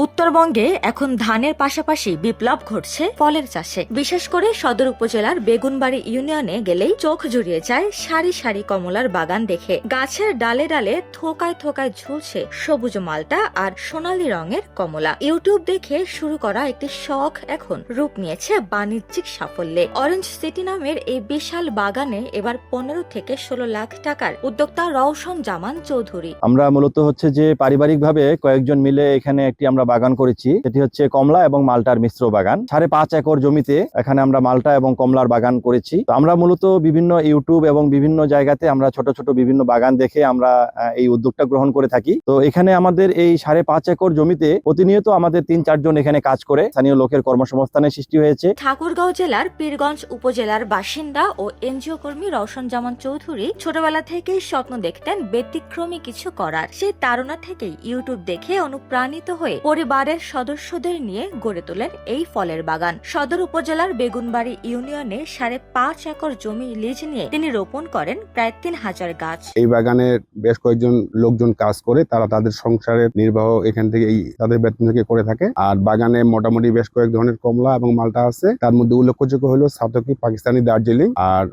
উত্তরবঙ্গে এখন ধানের পাশাপাশি বিপ্লব ঘটছে ফলের চাষে। বিশেষ করে সদর উপজেলার বেগুনবাড়ি ইউনিয়নে গেলেই চোখ জুড়িয়ে যায় সারি সারি কমলার বাগান দেখে। গাছের ডালে ডালে থোকায় থোকায় ঝুলছে সবুজ মালটা আর সোনালী রঙের কমলা। ইউটিউব দেখে শুরু করা একটি শখ এখন রূপ নিয়েছে বাণিজ্যিক সাফল্যে। অরেঞ্জ সিটি নামের এই বিশাল বাগানে এবার 15 থেকে 16 লাখ টাকার উদ্যোক্তা রওশন জামান চৌধুরী। আমরা মূলত হচ্ছে যে পারিবারিকভাবে কয়েকজন মিলে এখানে একটি আমরা বাগান করেছি। এটি হচ্ছে কমলা এবং মালটার মিশ্র বাগান। 5.5 একর জমিতে এখানে আমরা মালটা এবং কমলার বাগান করেছি। তো আমরা মূলত বিভিন্ন ইউটিউব এবং বিভিন্ন জায়গাতে আমরা ছোট ছোট বিভিন্ন বাগান দেখে আমরা এই উদ্যোগটা গ্রহণ করে থাকি। তো এখানে আমাদের এই 5.5 একর জমিতে প্রতিনিয়ত আমাদের 3-4 জন এখানে কাজ করে স্থানীয় লোকের কর্মসংস্থানের সৃষ্টি হয়েছে। ঠাকুরগাঁও জেলার পীরগঞ্জ উপজেলার বাসিন্দা ও এনজিও কর্মী রওশন জামান চৌধুরী ছোটবেলা থেকেই স্বপ্ন দেখতেন ব্যতিক্রমী কিছু করার। সেই তাড়না থেকেই ইউটিউব দেখে অনুপ্রাণিত হয়ে পরিবারের সদস্যদের নিয়ে গড়ে তোলেন এই ফলের বাগান। সদর উপজেলার বেগুনবাড়ি ইউনিয়নে 5.5 একর জমি লিজ নিয়ে তিনি রোপণ করেন প্রায় 3000 গাছ। এই বাগানে বেশ কয়েকজন লোকজন কাজ করে, তারা তাদের সংসারের নির্বাহ এখান থেকে তাদের বেতন থেকে করে থাকে। আর বাগানে মোটামুটি বেশ কয়েক ধরনের কমলা এবং মালটা আছে। তার মধ্যে উল্লেখযোগ্য হলো সাতকি, পাকিস্তানি দার্জিলিং, আর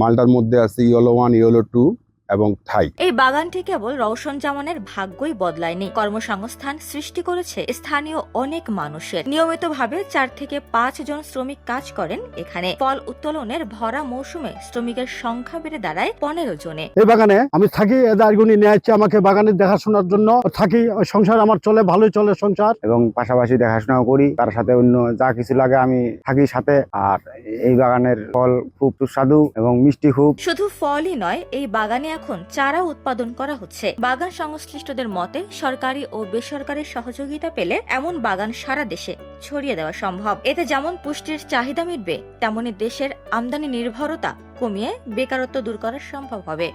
মালটার মধ্যে আছে ইয়েলো 1, ইয়েলো 2 এবং থাই। এই বাগানটি কেবল রওশন জামানের ভাগ্যই বদলায়নি, কর্মসংস্থান সৃষ্টি করেছে স্থানীয় অনেক মানুষের। নিয়মিতভাবে 4 থেকে 5 জন শ্রমিক কাজ করেন এখানে। ফল উত্তোলনের ভরা মৌসুমে শ্রমিকের সংখ্যা বেড়ে দাঁড়ায় 15 জনে। এই বাগানে আমি থাকি, এদারগুনি নিয়ে আসছে আমাকে বাগানের দেখাশোনার জন্য। থাকি, সংসার আমার চলে, ভালোই চলে সংসার। এবং পাশাপাশি দেখাশোনাও করি, তার সাথে অন্য যা কিছু লাগে আমি থাকি সাথে। আর এই বাগানের ফল খুব সুস্বাদু এবং মিষ্টি খুব। শুধু ফলই নয়, এই বাগানে এখন চারা উৎপাদন করা হচ্ছে। বাগান সংশ্লিষ্টদের মতে সরকারি ও বেসরকারি সহযোগিতা পেলে এমন বাগান সারা দেশে ছড়িয়ে দেওয়া সম্ভব। এতে যেমন পুষ্টির চাহিদা মিটবে, তেমনি দেশের আমদানি নির্ভরতা কমিয়ে বেকারত্ব দূর করা সম্ভব হবে।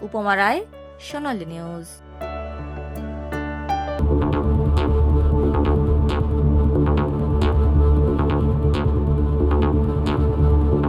উপমা রায়, সোনালী নিউজ।